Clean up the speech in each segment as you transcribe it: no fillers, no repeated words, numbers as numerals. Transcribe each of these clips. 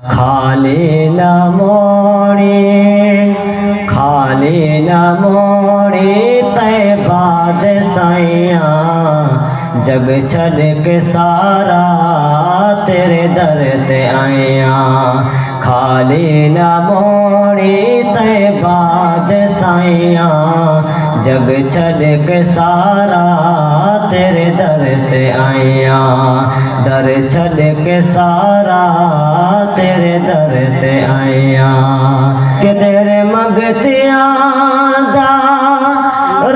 खाली न मोड़ी तैबाद साइया जग छड़ के सारा तेरे दर ते आया। खाली न मोड़ी तैबाद साइया जग छड़ के सारा तेरे दर ते आया। दर छड़ के सारा तेरे दर ते आया। कि तेरे मंगतिया दा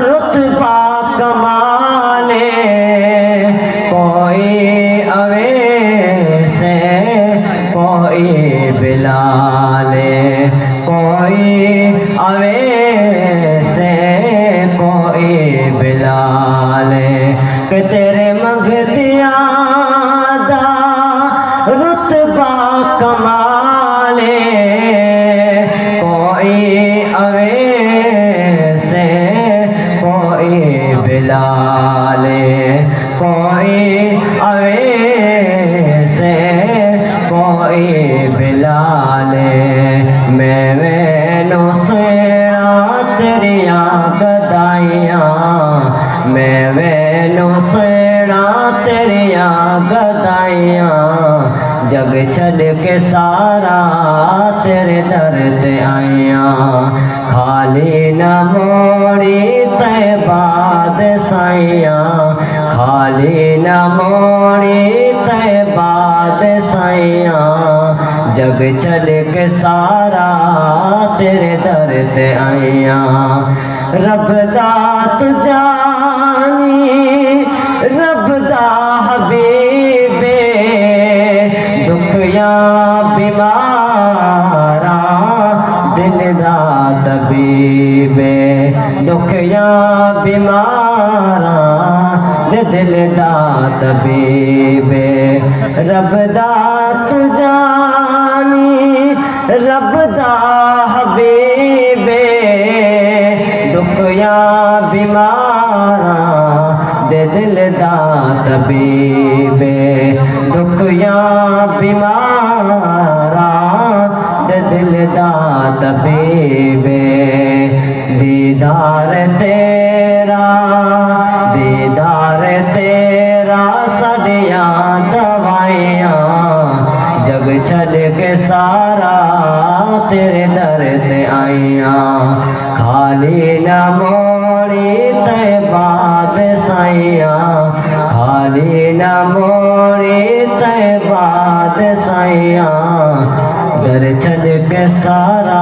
रुतबा कमाले कोई अवैसे कोई बिलाले कोई अवैसे कोई बिलाले। कि तेरे मंगतिया दा रुतबा कमाले कोई अवैसे कोई बिलाले कोई अवैसे कोई बिलाले। मैं सेना तेरिया गदाइया मैं सेना तेरिया गदाइया जग छड़ के सारा तेरे दर ते आया। खाली न मोड़ी तैबाद साइया खाली न मोड़ी तैबाद साइया जग छड़ के सारा तेरे दर ते आया। रब दा तू जानी रब दा हबीबे दुखिया बीमारा दिल दा तबीबे दुखिया बीमारा दिल दा तबीबे। रब दा तू जानी रब दा हबीबे दुखिया बीमारा दिल दा तबीबे दुखिया बीमारा दिल दा तबीबे। दीदार तेरा सदिया दवाइया जग छड़ के सारा तेरे दर ते आइया। खाली न मोड़ी तैबाद साइया खाली न मोड़ी तैबाद साइया दर छड़ के सारा